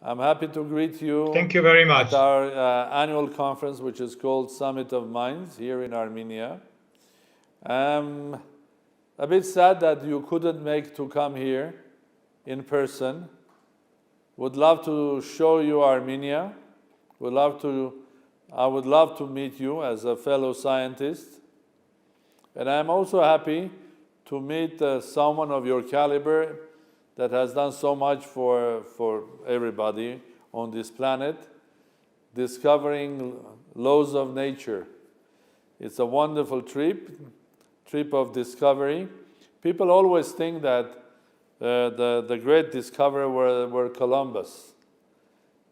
I'm happy to greet you. Thank you very much. At our annual conference, which is called Summit of Minds here in Armenia. I'm a bit sad that you couldn't make to come here in person. Would love to show you Armenia. I would love to meet you as a fellow scientist. And I'm also happy to meet someone of your caliber that has done so much for everybody on this planet, discovering laws of nature. It's a wonderful trip of discovery. People always think that the great discoverer were Columbus.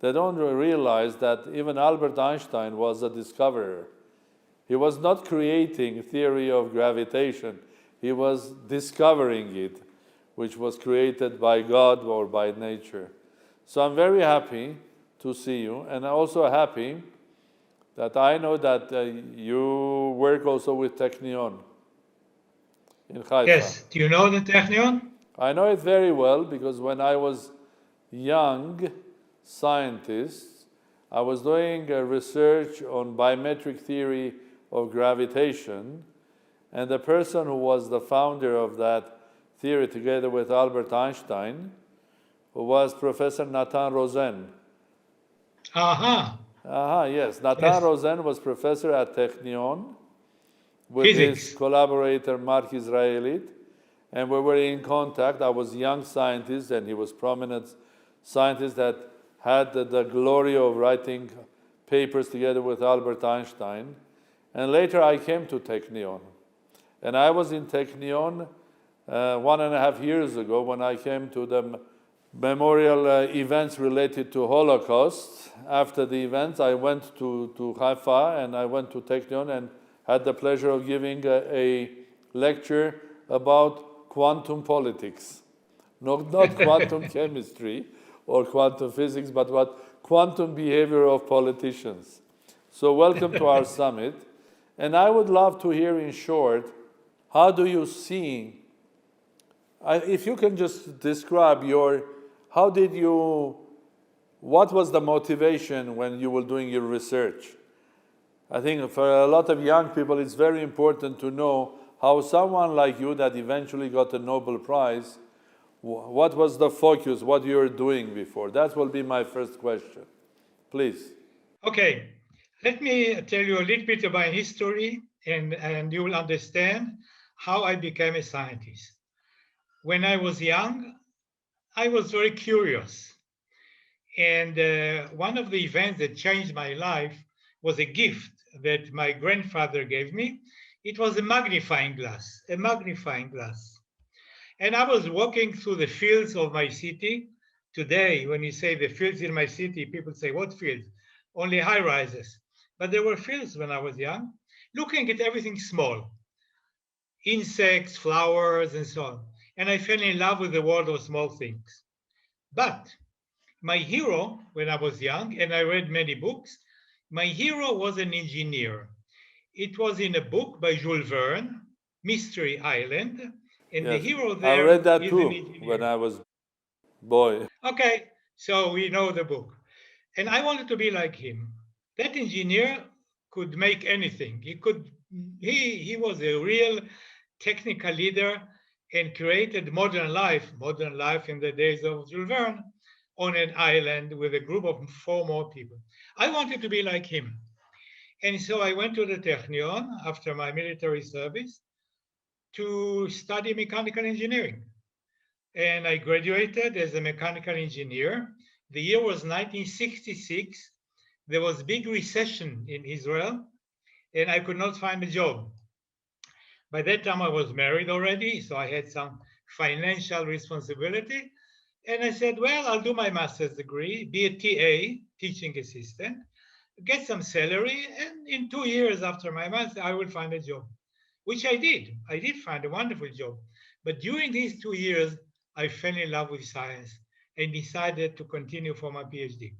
They don't realize that even Albert Einstein was a discoverer. He was not creating theory of gravitation. He was discovering it, which was created by God or by nature. So I'm very happy to see you, and I'm also happy that I know that you work also with Technion in Haifa. Yes, do you know the Technion? I know it very well because when I was young scientist, I was doing research on biometric theory of gravitation, and the person who was the founder of that theory together with Albert Einstein, who was Professor Nathan Rosen. Yes. Nathan Rosen was professor at Technion with his collaborator Mark Israelit, and we were in contact. I was a young scientist, and he was prominent scientist that had the glory of writing papers together with Albert Einstein. And later I came to Technion. And I was in Technion 1.5 years ago when I came to the memorial events related to Holocaust. After the events, I went to Haifa and I went to Technion and had the pleasure of giving a lecture about quantum politics. Not quantum chemistry or quantum physics, but what quantum behavior of politicians. So welcome to our summit. And I would love to hear in short, how do you see, if you can just describe what was the motivation when you were doing your research? I think for a lot of young people, it's very important to know how someone like you that eventually got a Nobel Prize, what was the focus, what you were doing before? That will be my first question. Please. Okay, let me tell you a little bit about history and you will understand how I became a scientist. When I was young, I was very curious. And one of the events that changed my life was a gift that my grandfather gave me. It was a magnifying glass. And I was walking through the fields of my city. Today, when you say the fields in my city, people say, what fields? Only high rises. But there were fields when I was young, looking at everything small. Insects, flowers, and so on. And I fell in love with the world of small things. But my hero, when I was young, and I read many books, my hero was an engineer. It was in a book by Jules Verne, Mystery Island, and yes, the hero there I read that is too an engineer. when I was boy. Okay, so we know the book. And I wanted to be like him. That engineer could make anything. He was a real technical leader and created modern life in the days of Jules Verne, on an island with a group of 4 more people. I wanted to be like him. And so I went to the Technion after my military service to study mechanical engineering. And I graduated as a mechanical engineer. The year was 1966. There was a big recession in Israel, and I could not find a job. By that time, I was married already, so I had some financial responsibility. And I said, well, I'll do my master's degree, be a TA, teaching assistant, get some salary, and in 2 years after my master, I will find a job, which I did. I did find a wonderful job. But during these 2 years, I fell in love with science and decided to continue for my PhD.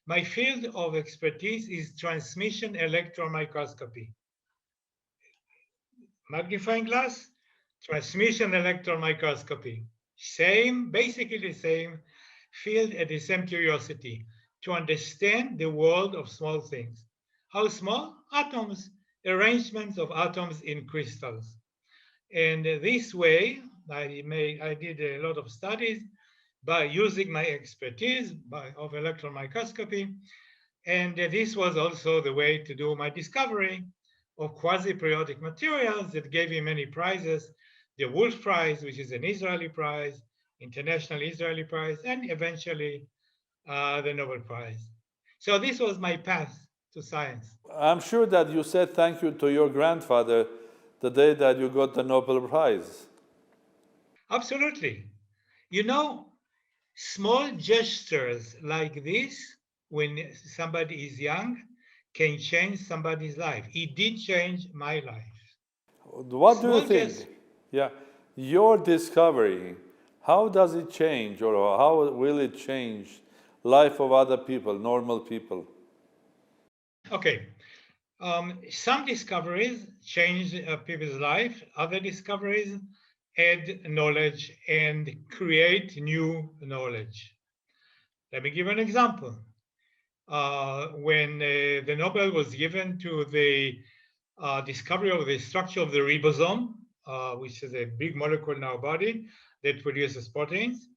My field of expertise is transmission electron microscopy. Magnifying glass, transmission electron microscopy. Basically the same filled at the same curiosity to understand the world of small things. How small? Atoms, arrangements of atoms in crystals. And this way, I did a lot of studies by using my expertise of electron microscopy. And this was also the way to do my discovery of quasi-periodic materials that gave me many prizes, the Wolf Prize, which is an Israeli prize, International Israeli Prize, and eventually the Nobel Prize. So this was my path to science. I'm sure that you said thank you to your grandfather the day that you got the Nobel Prize. Absolutely. You know, small gestures like this, when somebody is young, can change somebody's life. It did change my life. What do you think? Yeah, your discovery, how does it change, or how will it change life of other people, normal people? Okay. Some discoveries change people's life. Other discoveries add knowledge and create new knowledge. Let me give an example. When the Nobel was given to the discovery of the structure of the ribosome, which is a big molecule in our body that produces proteins,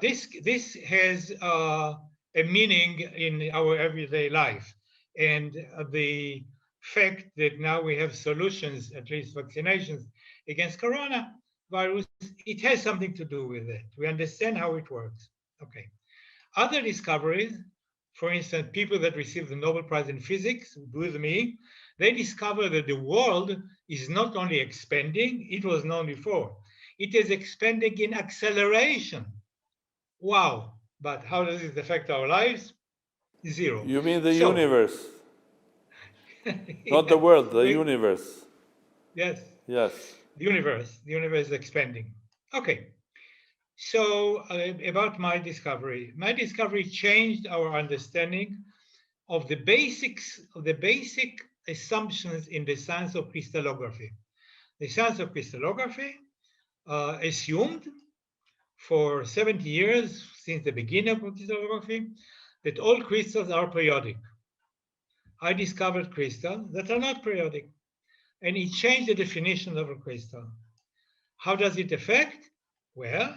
this has a meaning in our everyday life. And the fact that now we have solutions, at least vaccinations, against coronavirus, it has something to do with it. We understand how it works. Okay. Other discoveries, for instance, people that received the Nobel Prize in Physics with me, they discovered that the world is not only expanding, it was known before, it is expanding in acceleration. Wow. But how does it affect our lives? Zero. You mean the universe? Not the world, the universe. Yes. Yes. The universe is expanding. Okay. So about my discovery changed our understanding of the basic assumptions in the science of crystallography. The science of crystallography assumed for 70 years, since the beginning of crystallography, that all crystals are periodic. I discovered crystals that are not periodic, and it changed the definition of a crystal. How does it affect? Well,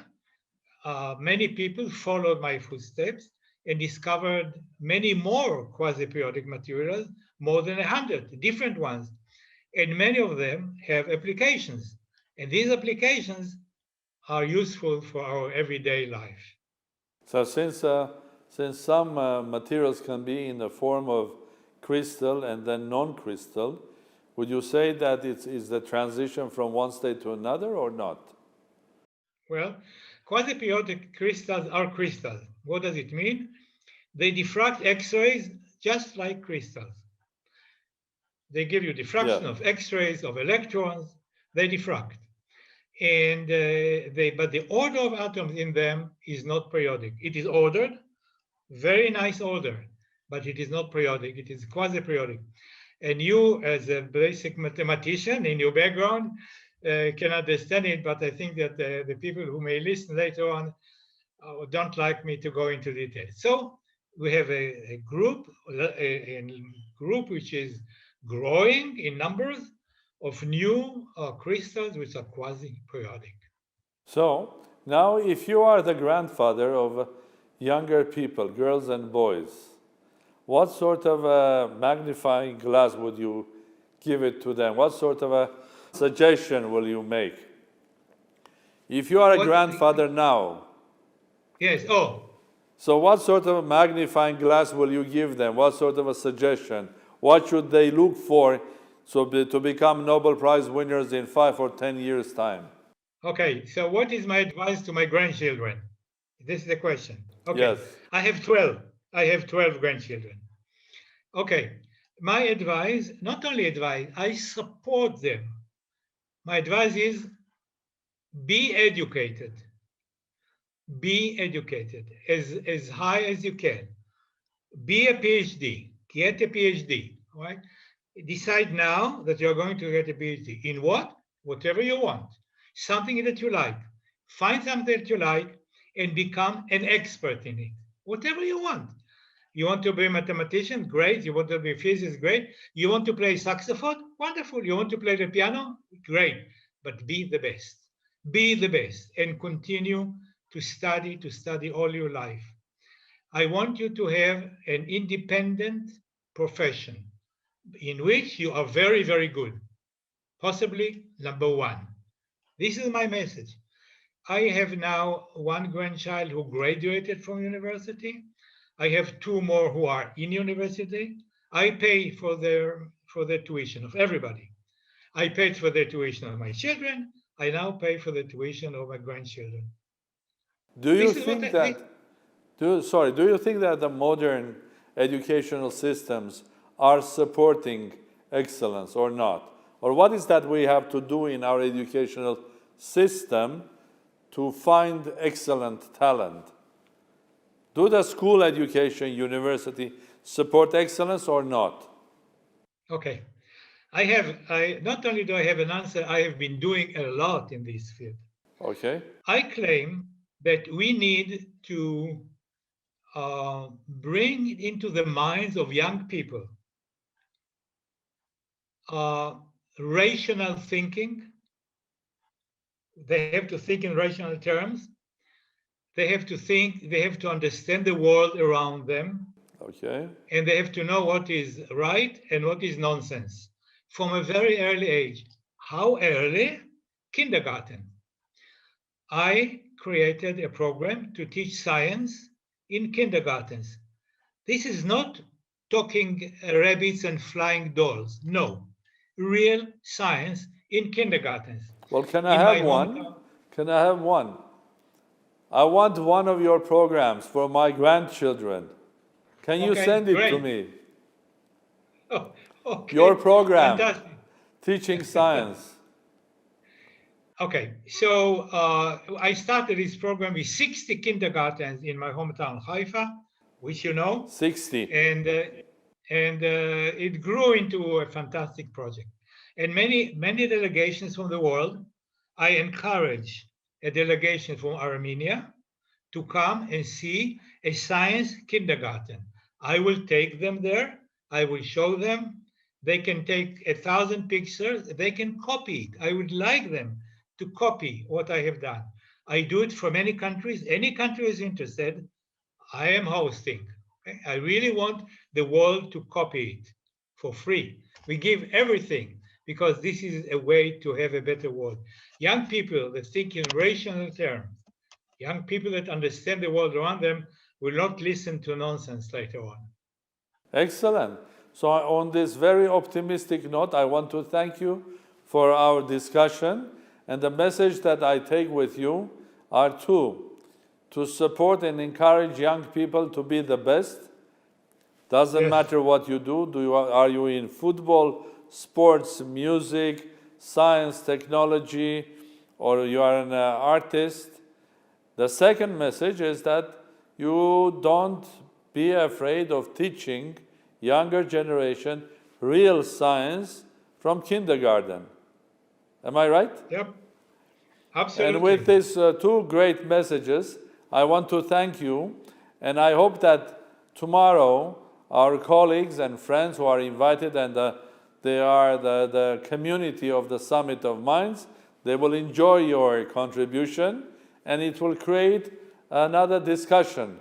many people followed my footsteps and discovered many more quasi-periodic materials, more than 100 different ones, and many of them have applications, and these applications are useful for our everyday life. So since some materials can be in the form of crystal and then non-crystal, would you say that it is the transition from one state to another or not? Well, quasi-periodic crystals are crystals. What does it mean? They diffract X-rays just like crystals. They give you diffraction of X-rays, of electrons, they diffract. And but the order of atoms in them is not periodic. It is ordered, very nice order, but it is not periodic, it is quasi-periodic. And you, as a basic mathematician in your background, can understand it, but I think that the people who may listen later on don't like me to go into details. So we have a group which is growing in numbers of new crystals which are quasi-periodic. So now if you are the grandfather of younger people, girls and boys, what sort of a magnifying glass would you give it to them? What sort of a suggestion will you make? If you are a grandfather now. Yes, So what sort of a magnifying glass will you give them? What sort of a suggestion? What should they look for to become Nobel Prize winners in 5 or 10 years' time? Okay, so what is my advice to my grandchildren? This is the question. Okay. Yes. I have 12. I have 12 grandchildren. Okay, my advice, not only advice, I support them. My advice is be educated. Be educated as high as you can. Be a PhD. Get a PhD. Right? Decide now that you're going to get a PhD. In what? Whatever you want. Something that you like. Find something that you like and become an expert in it. Whatever you want. You want to be a mathematician? Great. You want to be a physicist? Great. You want to play saxophone? Wonderful. You want to play the piano? Great. But be the best. Be the best and continue to study all your life. I want you to have an independent profession in which you are very, very good. Possibly number one. This is my message. I have now one grandchild who graduated from university. I have two more who are in university. I pay for their tuition of everybody. I paid for the tuition of my children. I now pay for the tuition of my grandchildren. Do you think that the modern educational systems are supporting excellence or not? Or what is that we have to do in our educational system to find excellent talent? Do the school education, university support excellence or not? Okay. Not only do I have an answer, I have been doing a lot in this field. Okay. I claim that we need to bring into the minds of young people rational thinking. They have to think in rational terms. They have to understand the world around them. Okay. And they have to know what is right and what is nonsense from a very early age. How early? Kindergarten. I created a program to teach science in kindergartens. This is not talking rabbits and flying dolls. No, real science in kindergartens. Well, can I have one? Can I have one? I want one of your programs for my grandchildren. Can you send it to me? Oh, okay. Your program, fantastic. Teaching Science. Okay, so I started this program with 60 kindergartens in my hometown, Haifa, which you know. 60. And it grew into a fantastic project. And many delegations from the world, I encourage a delegation from Armenia to come and see a science kindergarten. I will take them there. I will show them. They can take 1,000 pictures. They can copy it. I would like them to copy what I have done. I do it for many countries. Any country is interested, I am hosting. Okay? I really want the world to copy it for free. We give everything because this is a way to have a better world. Young people that think in rational terms, young people that understand the world around them will not listen to nonsense later on. Excellent. So on this very optimistic note, I want to thank you for our discussion. And the message that I take with you are two: to support and encourage young people to be the best. Doesn't matter what you do. Are you in football, sports, music, science, technology, or you are an artist? The second message is that you don't be afraid of teaching younger generation real science from kindergarten. Am I right? Yep, absolutely. And with these two great messages, I want to thank you, and I hope that tomorrow our colleagues and friends who are invited, and they are the community of the Summit of Minds, they will enjoy your contribution, and it will create another discussion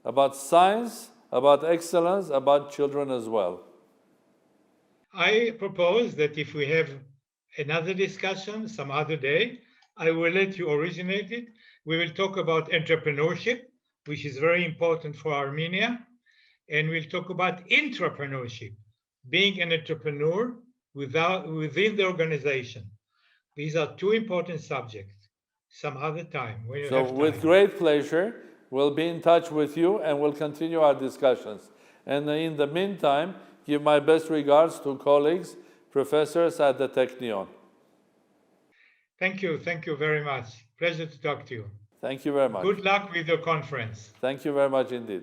about science, about excellence, about children as well. I propose that if we have another discussion some other day, I will let you originate it. We will talk about entrepreneurship, which is very important for Armenia. And we'll talk about intrapreneurship, being an entrepreneur within the organization. These are two important subjects. Some other time. When you have time. With great pleasure, we'll be in touch with you and we'll continue our discussions. And in the meantime, give my best regards to colleagues, professors at the Technion. Thank you very much. Pleasure to talk to you. Thank you very much. Good luck with your conference. Thank you very much indeed.